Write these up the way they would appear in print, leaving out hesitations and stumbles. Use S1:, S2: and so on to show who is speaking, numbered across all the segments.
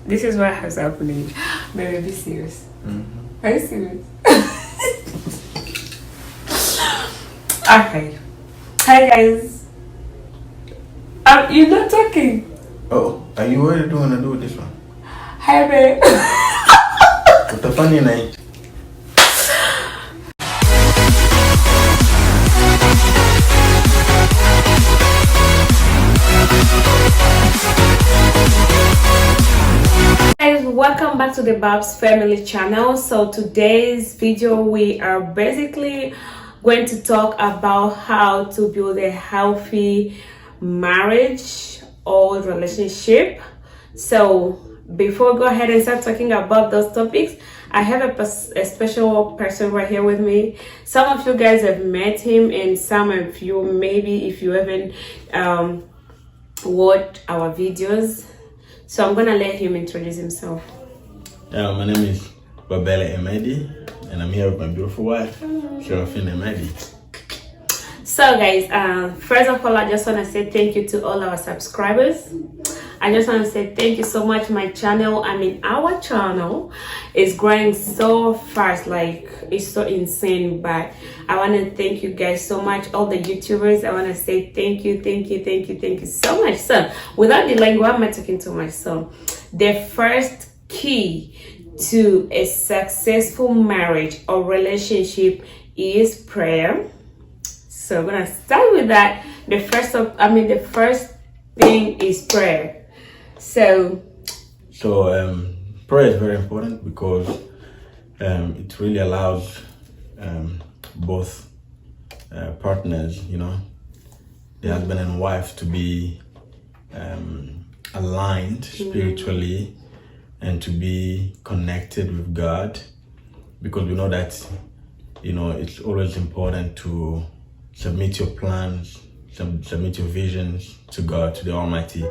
S1: This is what has happened. Baby, be serious. Are you serious? Okay. Hi guys. You're not talking.
S2: Oh, are you what are you doing to do with this one?
S1: Hi babe.
S2: What the funny night?
S1: Welcome back to the Babs Family channel. So today's video we are basically going to talk about how to build a healthy marriage or relationship. So before we go ahead and start talking about those topics, I have a special person right here with me. Some of you guys have met him, and some of you maybe if you haven't watched our videos. So I'm gonna let him introduce himself.
S2: My name is Babele Emedi, and I'm here with my beautiful wife, Sherafin Emedi.
S1: So guys, first of all, I just want to say thank you to all our subscribers. I just want to say thank you so much. My channel, our channel is growing so fast, like it's so insane. But I want to thank you guys so much, all the YouTubers. I want to say thank you so much. So without delaying, why am I talking to my son? The first key to a successful marriage or relationship is prayer. So we're gonna start with that. The first thing is prayer. So
S2: prayer is very important because it really allows both partners, the husband and wife, to be aligned spiritually and to be connected with God, because we know that it's always important to submit your plans, submit your visions to God, to the Almighty,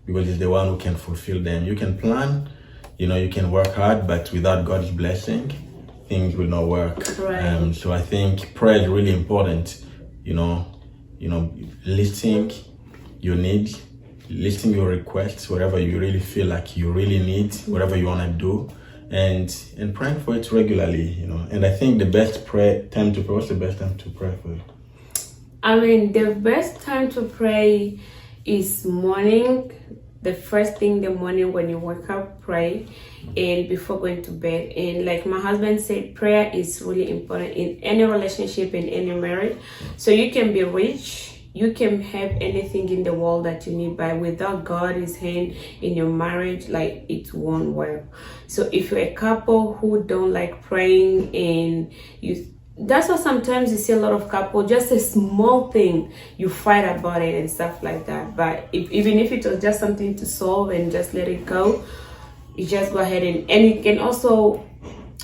S2: because He's the one who can fulfill them. You can plan, you can work hard, but without God's blessing, things will not work.
S1: Right.
S2: So I think prayer is really important. Listing your needs, listing your requests, whatever you really feel like you really need, whatever you want to do, and praying for it regularly. And I think the best time to pray. What's the best time to pray for you?
S1: The best time to pray is morning. The first thing in the morning when you wake up, pray, and before going to bed. And like my husband said, prayer is really important in any relationship, in any marriage. So you can be rich, you can have anything in the world that you need, but without God's hand in your marriage, like, it won't work. So if you're a couple who don't like praying, and that's why sometimes you see a lot of couples, just a small thing, you fight about it and stuff like that. But even if it was just something to solve and just let it go, you just go ahead and it can also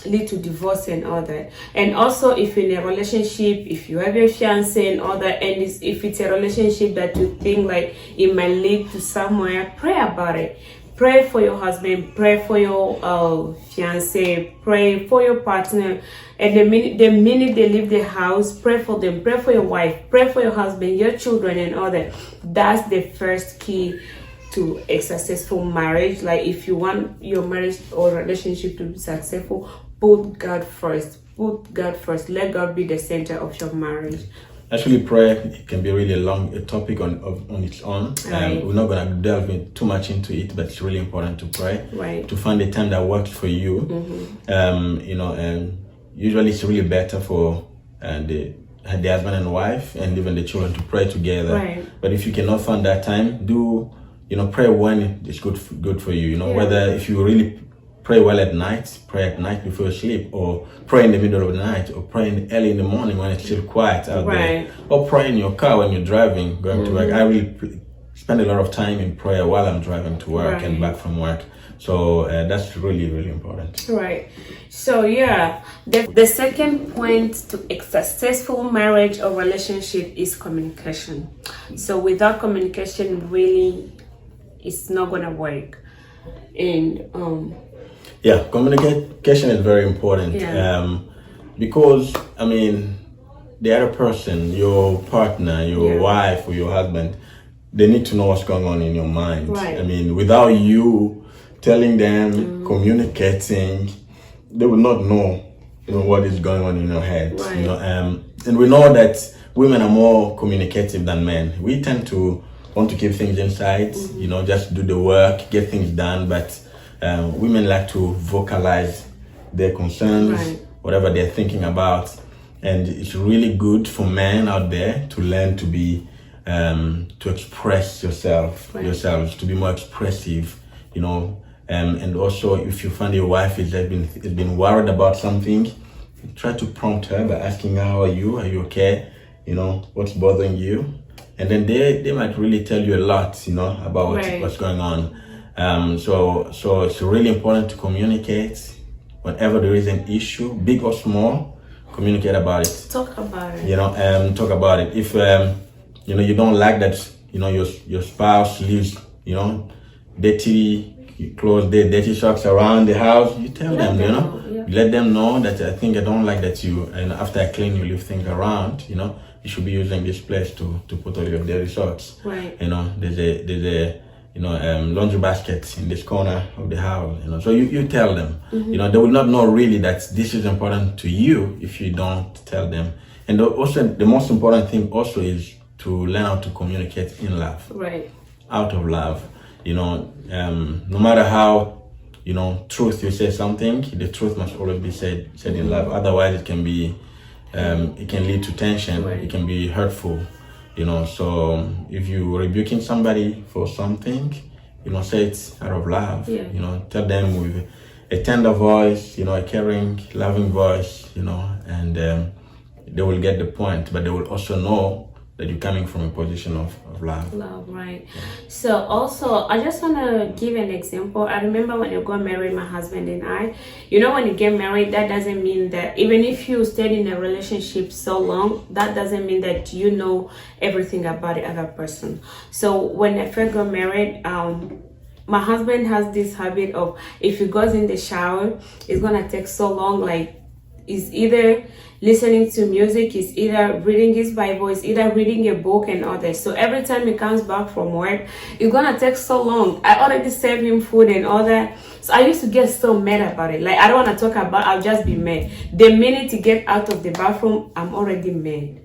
S1: lead to divorce and all that. And also, if you're in a relationship, if you have your fiance and all that, and if it's a relationship that you think like it might lead to somewhere, pray about it. Pray for your husband, pray for your fiance, pray for your partner. And the minute they leave the house, pray for them, pray for your wife, pray for your husband, your children, and all that. That's the first key to a successful marriage. Like, if you want your marriage or relationship to be successful, put God first. Put God first. Let God be the center of your marriage.
S2: Actually, prayer, it can be really a topic on its own.
S1: Right.
S2: We're not going to delve too much into it, but it's really important to pray.
S1: Right.
S2: To find a time that works for you. Usually it's really better for the husband and wife and even the children to pray together.
S1: Right.
S2: But if you cannot find that time, pray when it's good for you. Whether if you really pray well at night, pray at night before you sleep, or pray in the middle of the night, or pray early in the morning when it's still quiet out there, or pray in your car when you're driving, going to work. I really spend a lot of time in prayer while I'm driving to work and back from work. So that's really, really important.
S1: Right. So yeah, the second point to a successful marriage or relationship is communication. So without communication, really, it's not gonna work. And
S2: communication is very important.
S1: Yeah.
S2: Because the other person, your partner, your wife or your husband, they need to know what's going on in your mind.
S1: Right.
S2: Without you telling them, communicating, they will not know, what is going on in your head.
S1: Right.
S2: And we know that women are more communicative than men. We tend to want to keep things inside, just do the work, get things done. But women like to vocalize their concerns,
S1: Right.
S2: whatever they're thinking about. And it's really good for men out there to learn to be, to express yourselves, to be more expressive, and also if you find your wife has been worried about something, try to prompt her by asking her, how are you? Are you okay? What's bothering you? And then they might really tell you a lot, about
S1: Right.
S2: what's going on. So it's really important to communicate whenever there is an issue, big or small. Communicate about it.
S1: Talk about it.
S2: Talk about it. If you don't like that, your spouse leaves, dirty clothes, dirty socks around the house, you tell them,
S1: Yeah.
S2: You let them know that I think I don't like that and after I clean, you leave things around, you should be using this place to put all your dirty socks.
S1: Right.
S2: There's a laundry basket in this corner of the house, so you tell them, they will not know really that this is important to you if you don't tell them. And also the most important thing also is to learn how to communicate in love.
S1: Right.
S2: Out of love, no matter how, truth you say something, the truth must always be said in love. Otherwise it can be, it can lead to tension.
S1: Right.
S2: It can be hurtful, so if you're rebuking somebody for something, say it out of love.
S1: Yeah.
S2: Tell them with a tender voice, a caring, loving voice, and they will get the point, but they will also know that you're coming from a position of love.
S1: Love, right. So also, I just want to give an example. I remember when you got married, my husband and I, when you get married, that doesn't mean that even if you stayed in a relationship so long, that doesn't mean that you know everything about the other person. So when I first got married, my husband has this habit of, if he goes in the shower, it's gonna take so long, like is either listening to music, is either reading his Bible, is either reading a book and all that. So every time he comes back from work, it's gonna take so long. I already served him food and all that. So I used to get so mad about it. Like, I don't want to talk about, I'll just be mad. The minute he get out of the bathroom, I'm already mad.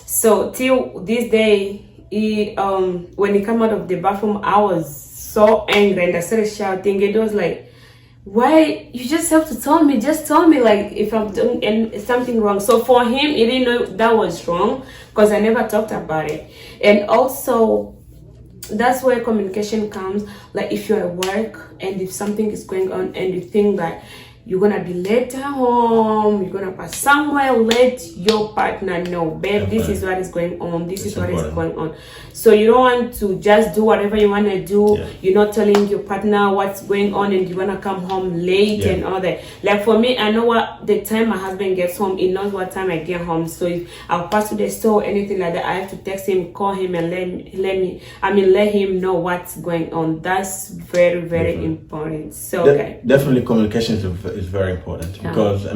S1: So till this day, when he come out of the bathroom, I was so angry and I started shouting. It was like, why you just have to tell me, just tell me, like, if I'm doing something wrong. So for him, he didn't know that was wrong because I never talked about it. And also that's where communication comes. Like, if you're at work and if something is going on and you think that you're gonna be late at home, you're gonna pass somewhere, let your partner know, babe, this is what is going on, this is what is going on. So you don't want to just do whatever you want to do. You're not telling your partner what's going on and you want to come home late and all that. Like, for me, I know what the time my husband gets home, he knows what time I get home. So if I'll pass to the store or anything like that, I have to text him, call him, and let him know what's going on. That's very, very important. So
S2: definitely communication is very important because I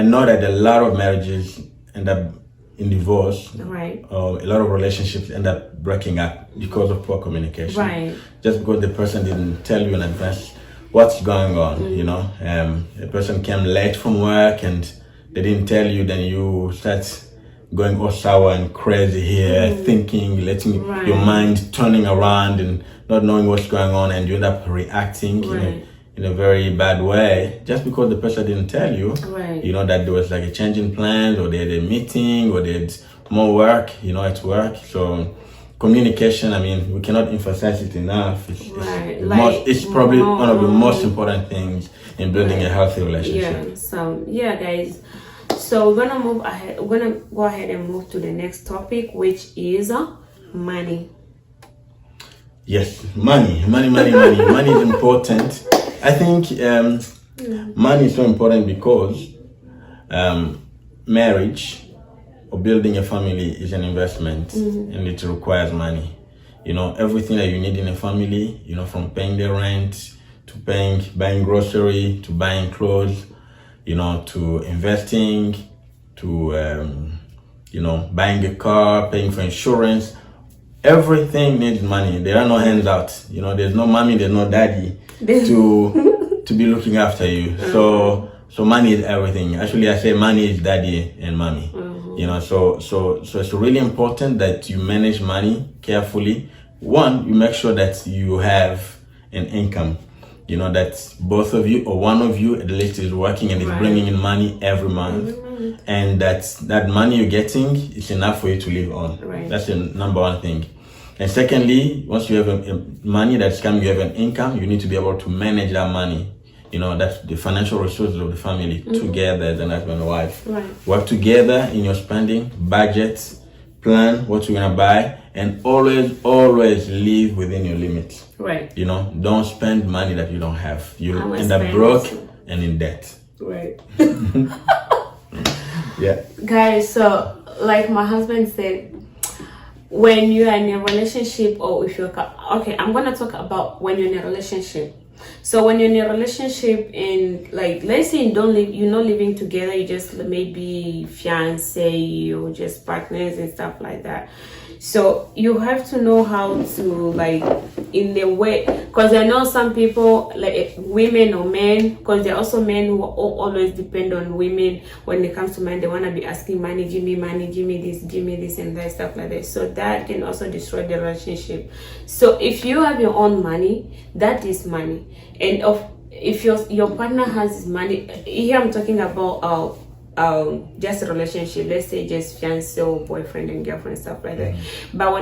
S2: know that a lot of marriages end up in divorce,
S1: right?
S2: Or a lot of relationships end up breaking up because of poor communication,
S1: right?
S2: Just because the person didn't tell you in advance what's going on. A person came late from work and they didn't tell you, then you start going all sour and crazy here, thinking, letting your mind turning around and not knowing what's going on, and you end up reacting in a very bad way just because the person didn't tell you, that there was like a change in plans, or they had a meeting, or they had more work, at work. So communication, we cannot emphasize it enough. It's probably one of the most important things in building a healthy relationship.
S1: Yeah. So guys, so we're gonna move ahead. We're gonna go ahead and move to the next topic, which is money.
S2: Yes, money. Money is important. I think money is so important because marriage or building a family is an investment, and it requires money. Everything that you need in a family, from paying the rent to buying grocery, to buying clothes, to investing, to buying a car, paying for insurance. everything needs money. There are no hands out. You know, there's no mommy, there's no daddy to be looking after you. So money is everything. Actually, I say money is daddy and mommy. You know, so it's really important that you manage money carefully. One, you make sure that you have an income. You know, that both of you or one of you at least is working and is bringing in money every month. And that money you're getting is enough for you to live on.
S1: Right.
S2: That's the number one thing. And secondly, once you have money that's coming, you have an income, you need to be able to manage that money. You know, that's the financial resources of the family together as an husband and wife.
S1: Right.
S2: Work together in your spending, budget, plan what you're gonna buy, and always live within your limits.
S1: Right.
S2: You know, don't spend money that you don't have. You'll
S1: I
S2: end up
S1: spend-
S2: broke and in debt.
S1: Right.
S2: Yeah.
S1: Guys, so like my husband said, when you're in a relationship, or if you're okay, I'm gonna talk about when you're in a relationship. So when you're in a relationship and like let's say you're not living together, you just maybe fiance or just partners and stuff like that. So you have to know how to like in the way, because I know some people like women or men, because there are also men who always depend on women when it comes to men. They want to be asking money, give me this and that, stuff like that. So that can also destroy the relationship. So if you have your own money, that is money. And if your partner has his money, here I'm talking about just a relationship, let's say just fiance or boyfriend and girlfriend, stuff like that. But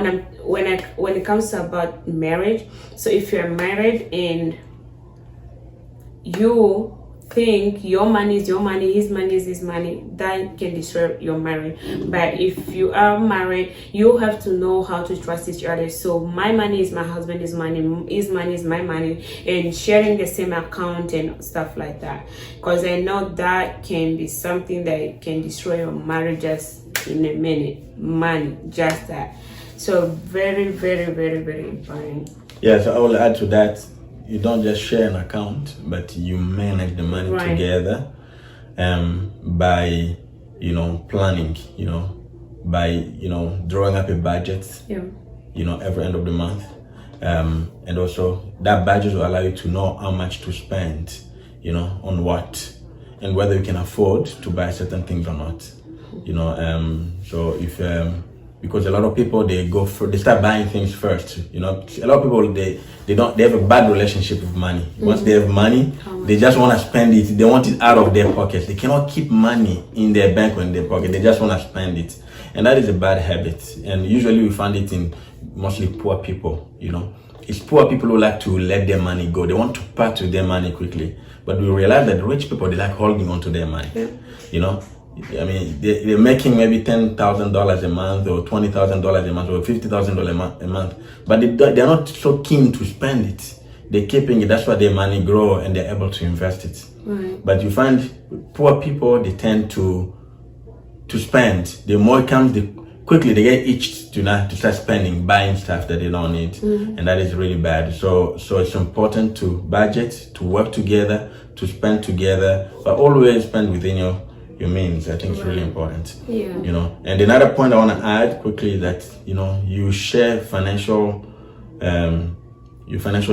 S1: when it comes to about marriage, so if you're married and you think your money is your money, his money is his money, that can destroy your marriage. But if you are married, you have to know how to trust each other. So my money is my husband's money, his money is my money, and sharing the same account and stuff like that. Because I know that can be something that can destroy your marriage just in a minute. Money, just that. So very, very, very, very important.
S2: Yeah, so I will add to that. You don't just share an account, but you manage the money together by, you know, planning, you know, by, you know, drawing up a budget, you know, every end of the month. And also that budget will allow you to know how much to spend, you know, on what, and whether you can afford to buy certain things or not, you know. So if, because a lot of people, they start buying things first, you know. A lot of people, they have a bad relationship with money. Once they have money, they just want to spend it. They want it out of their pockets. They cannot keep money in their bank or in their pocket. They just want to spend it. And that is a bad habit. And usually we find it in mostly poor people, you know. It's poor people who like to let their money go. They want to part with their money quickly. But we realize that rich people, they like holding on to their money, you know. I mean, they're making maybe $10,000 a month or $20,000 a month or $50,000 a month, but they're not so keen to spend it. They're keeping it. That's why their money grow and they're able to invest it.
S1: Right.
S2: But you find poor people, they tend to spend. The more it comes, quickly they get itched to start spending, buying stuff that they don't need, and that is really bad. So it's important to budget, to work together, to spend together, but always spend within your means. I think it's really important.
S1: Yeah.
S2: You know, and another point I want to add quickly that, you know, you share your financial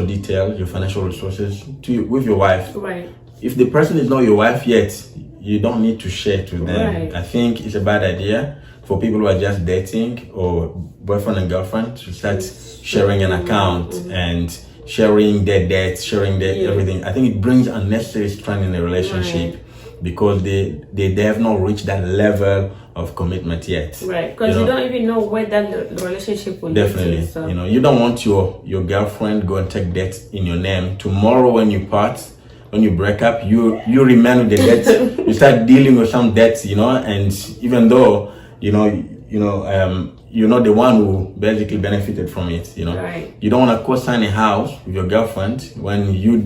S2: details, your financial resources with your wife.
S1: Right.
S2: If the person is not your wife yet, you don't need to share to them.
S1: Right.
S2: I think it's a bad idea for people who are just dating or boyfriend and girlfriend to start sharing an account and sharing their debts, sharing their everything. I think it brings unnecessary strain in a relationship. Because they have not reached that level of commitment yet.
S1: Right, because you don't even know where that relationship will
S2: definitely
S1: lead to, so.
S2: You know, you don't want your girlfriend go and take debt in your name. Tomorrow when you part, when you break up, you remain with the debt. You start dealing with some debts, you know, and even though you're not the one who basically benefited from it, you know.
S1: Right.
S2: You don't want to co-sign a house with your girlfriend when you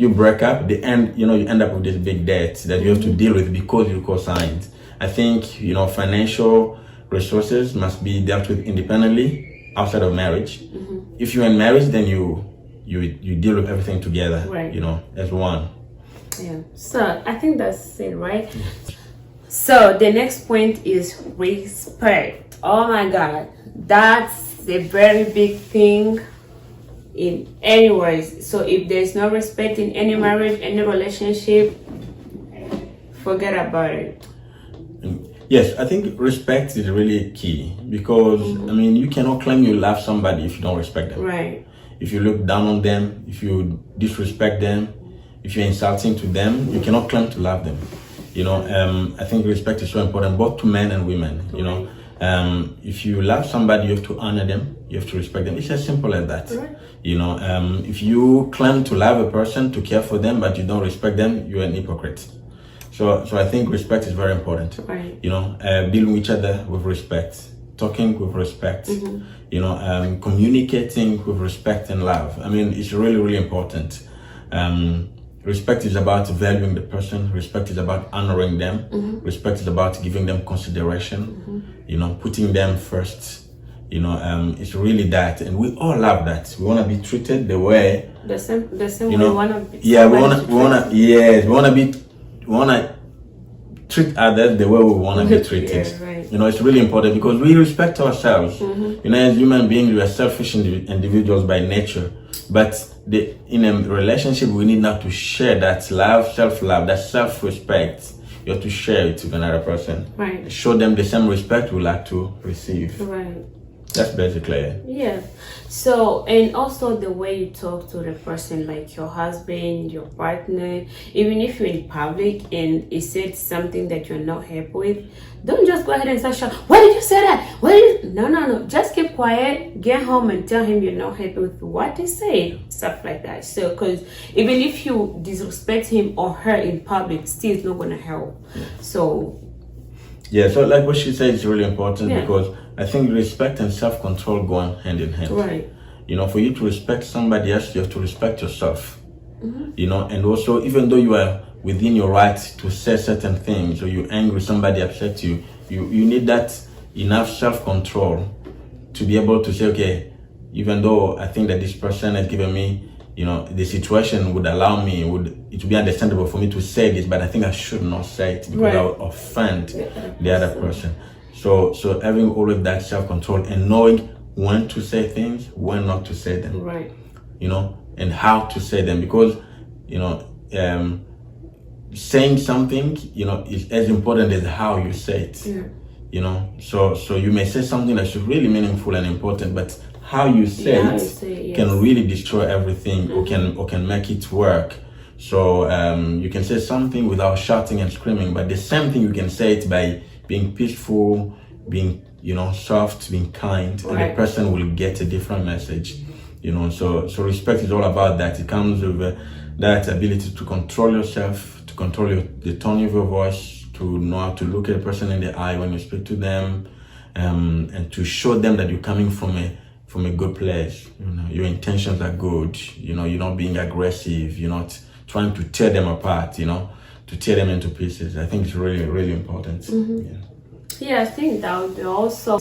S2: break up. You end up with this big debt that you have to deal with because you co-signed. I think, you know, financial resources must be dealt with independently outside of marriage. If you're in marriage, then you deal with everything together,
S1: right,
S2: you know, as one.
S1: Yeah. So I think that's it, right? So the next point is respect. Oh my God, that's a very big thing in any ways. So if there's no respect in any marriage, any relationship, forget about it.
S2: Yes, I think respect is really key because I mean you cannot claim you love somebody if you don't respect them.
S1: Right.
S2: If you look down on them, if you disrespect them, if you're insulting to them, you cannot claim to love them. You know, I think respect is so important both to men and women. You know, if you love somebody, you have to honor them, you have to respect them. It's as simple as that.
S1: Right.
S2: You know, if you claim to love a person, to care for them, but you don't respect them, you're an hypocrite. So I think respect is very important.
S1: Right.
S2: You know, dealing with each other with respect, talking with respect, you know, communicating with respect and love. I mean, it's really, really important. Respect is about valuing the person. Respect is about honoring them. Respect is about giving them consideration, you know, putting them first. You know, it's really that. And we all love that. We want to be treated the way.
S1: The same
S2: you
S1: way
S2: know,
S1: we want to be.
S2: yeah, we want to treat others the way we want to be treated.
S1: Yeah, right.
S2: You know, it's really important because we respect ourselves. You know, as human beings, we are selfish individuals by nature. But in a relationship, we need now to share that love, self-love, that self-respect. You have to share it with another person.
S1: Right.
S2: Show them the same respect we like to receive.
S1: Right.
S2: That's basically it.
S1: Yeah. So, and also the way you talk to the person, like your husband, your partner, even if you're in public and he said something that you're not happy with, don't just go ahead and start shouting, why did you say that? No. Just keep quiet, get home and tell him you're not happy with what he said, stuff like that. So, because even if you disrespect him or her in public, still it's not going to help. So,
S2: yeah, so like what she said is really important
S1: Yeah.
S2: because I think respect and self-control go hand in hand.
S1: right.
S2: You know, for you to respect somebody else, you have to respect yourself. You know, and also even though you are within your right to say certain things or you're angry, somebody upset you, you need that enough self-control to be able to say, okay, even though I think that this person has given me, you know, the situation would allow me, it would be understandable for me to say this, but I think I should not say it because I would offend the other person. So having always that self-control and knowing when to say things, when not to say them,
S1: Right.
S2: you know, and how to say them, because, you know, saying something, you know, is as important as how you say it.
S1: Yeah.
S2: You know, so you may say something that's really meaningful and important, but how you say
S1: Yeah, how
S2: it
S1: you say it, yes.
S2: can really destroy everything or can make it work. So you can say something without shouting and screaming, but the same thing you can say it by being peaceful, being, you know, soft, being kind, and the
S1: Right.
S2: person will get a different message. You know, so respect is all about that. It comes with that ability to control yourself, to control the tone of your voice, to know how to look at a person in the eye when you speak to them, and to show them that you're coming from a good place. You know, your intentions are good. You know, you're not being aggressive. You're not trying to tear them apart. You know, to tear them into pieces. I think it's really, really important.
S1: Yeah, I think that would be also.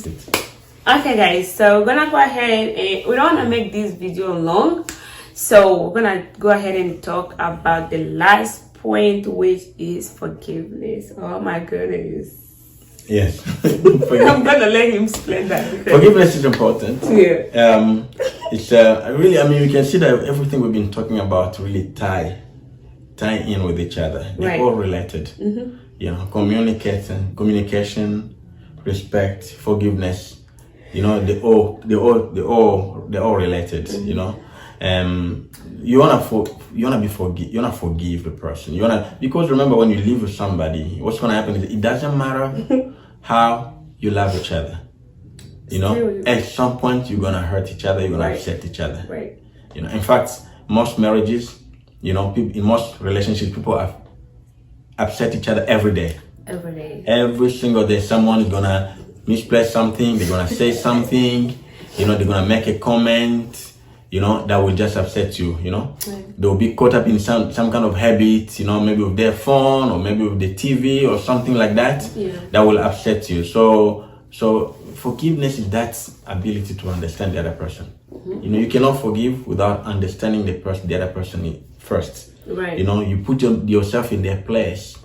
S1: Okay, guys, so we're gonna go ahead and we don't want to make this video long, so we're gonna go ahead and talk about the last point, which is forgiveness. Oh my goodness.
S2: Yes.
S1: I'm gonna let him explain that.
S2: Forgiveness is important.
S1: Yeah.
S2: It's really, I mean, you can see that everything we've been talking about really tie in with each other. They're
S1: Right.
S2: all related. You know, communication, respect, forgiveness. You know, they're all related. You know, you wanna forgive the person. Because remember, when you live with somebody, what's gonna happen is it doesn't matter how you love each other. You know,
S1: Still,
S2: at some point you're gonna hurt each other. You're gonna
S1: Right.
S2: upset each other.
S1: Right.
S2: You know, in fact, most marriages, you know, in most relationships, people have upset each other every day.
S1: Every day.
S2: Every single day, someone is gonna misplace something. They're gonna say something. You know, they're gonna make a comment. You know, that will just upset you. You know,
S1: Right.
S2: they'll be caught up in some kind of habit. You know, maybe with their phone or maybe with the TV or something like that.
S1: Yeah.
S2: That will upset you. So forgiveness is that ability to understand the other person. You know, you cannot forgive without understanding the other person first.
S1: Right.
S2: You know, you put yourself in their place,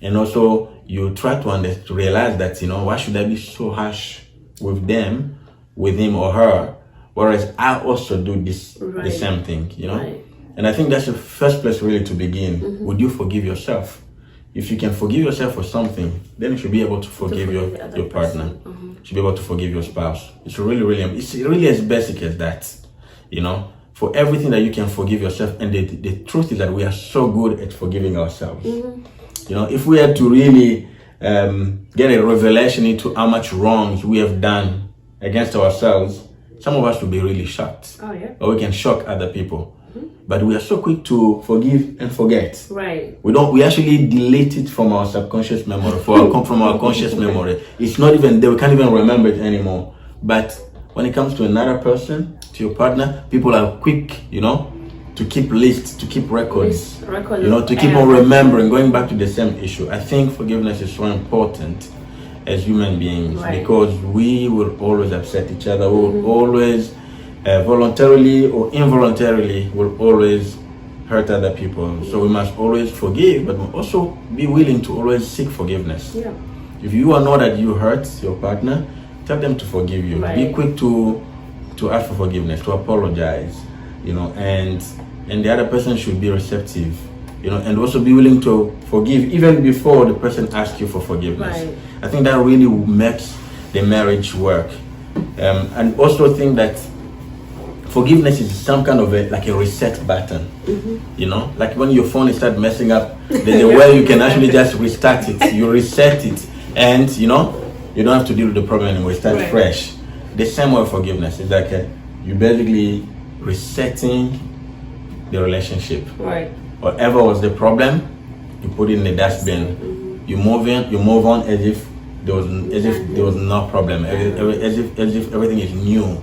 S2: and also you try to realize that, you know, why should I be so harsh with them, with him or her, whereas I also do this the same thing, you know.
S1: Right.
S2: And I think that's the first place really to begin. Would you forgive yourself? If you can forgive yourself for something, then you should be able to forgive your partner. You should be able to forgive your spouse. It's really as basic as that, you know. For everything that you can forgive yourself, and the truth is that we are so good at forgiving ourselves. You know, if we had to really get a revelation into how much wrongs we have done against ourselves, some of us will be really shocked.
S1: Oh yeah.
S2: Or we can shock other people. But we are so quick to forgive and forget.
S1: Right.
S2: We actually delete it from our subconscious memory, from our conscious memory. It's not even there, we can't even remember it anymore. But when it comes to another person, to your partner, people are quick, you know, to keep lists, to keep records, you know, to keep on remembering, going back to the same issue. I think forgiveness is so important as human beings, because we will always upset each other. We will always voluntarily or involuntarily will always hurt other people. So we must always forgive, but also be willing to always seek forgiveness.
S1: Yeah.
S2: If you are know that you hurt your partner, tell them to forgive you. Be quick to ask for forgiveness, to apologize, you know, and the other person should be receptive, you know, and also be willing to forgive even before the person asks you for forgiveness. I think that really makes the marriage work. And also think that forgiveness is some kind of like a reset button, you know, like when your phone starts messing up, there's a way you can actually just restart it. You reset it, and you know, you don't have to deal with the problem anymore. Start fresh. The same way with forgiveness is like you basically resetting the relationship. Whatever was the problem, you put it in the dustbin. You move on as if there was no problem, as if everything is new.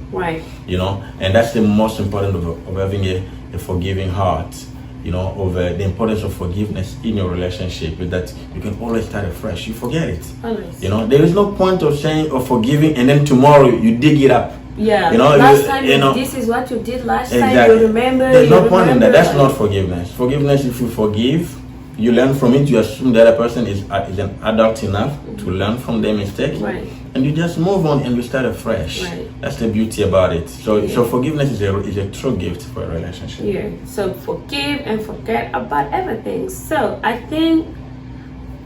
S2: You know, and that's the most important of having a forgiving heart. You know, of the importance of forgiveness in your relationship is that you can always start afresh. You forget it. You know, there is no point of saying or forgiving and then tomorrow you dig it up.
S1: Yeah.
S2: You know,
S1: last time this is what you did last time. You remember.
S2: There's no point in that. That's not forgiveness. Forgiveness, if you forgive, you learn from it. You assume the other person is an adult enough to learn from their mistake, and you just move on and you start afresh. That's the beauty about it. So forgiveness is a true gift for a relationship.
S1: Yeah. So forgive and forget about everything. So I think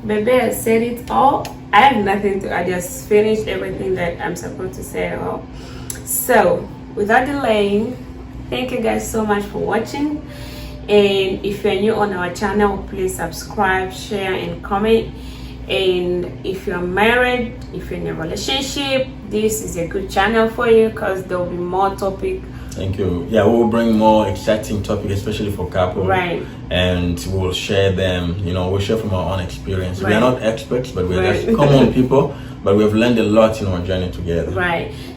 S1: Bebe has said it all. I have nothing to. I just finished everything that I'm supposed to say at all. So without delaying, thank you guys so much for watching. And if you're new on our channel, please subscribe, share, and comment. And if you're married, if you're in a relationship, this is a good channel for you, because there will be more topic.
S2: Thank you. Yeah, we will bring more exciting topics, especially for couples. And we'll share them. You know, we'll share from our own experience. We are not experts, but we're just common people. But we've learned a lot in our journey together.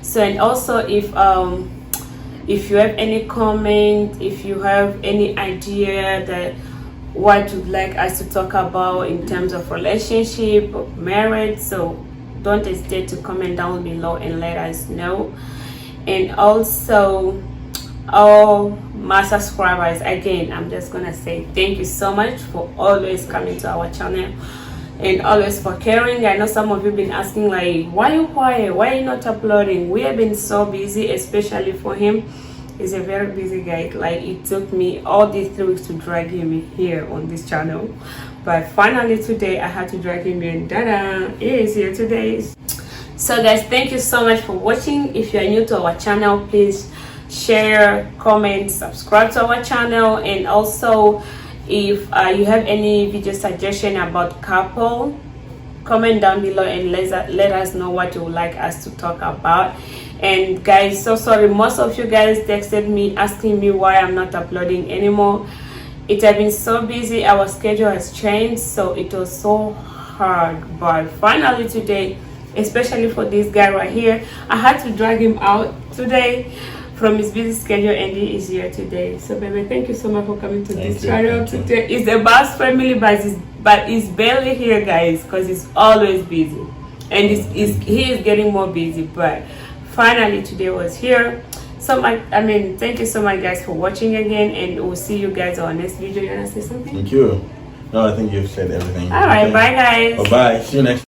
S1: So, and also if you have any comment, if you have any idea that what you'd like us to talk about in terms of relationship or marriage, so don't hesitate to comment down below and let us know. And also all my subscribers, again, I'm just gonna say thank you so much for always coming to our channel and always for caring. I know some of you have been asking like, why are you quiet, why are you not uploading? We have been so busy, especially for him. He's a very busy guy. Like, it took me all these 3 weeks to drag him here on this channel, but finally today I had to drag him in. Dada, he is here today. So guys, thank you so much for watching. If you are new to our channel, please share, comment, subscribe to our channel. And also, if you have any video suggestion about couple, comment down below and let us know what you would like us to talk about. And guys, so sorry, most of you guys texted me asking me why I'm not uploading anymore. It has been so busy, our schedule has changed, so it was so hard. But finally today, especially for this guy right here, I had to drag him out today from his busy schedule, and he is here today. So baby, thank you so much for coming to this channel today. It's the Boss family, but he's barely here, guys, because he's always busy, and he is getting more busy. But finally today was here. So thank you so much guys for watching again, and we'll see you guys on our next video. You wanna say something?
S2: Thank you. No, I think you've said everything.
S1: All right, bye guys.
S2: Bye. See you next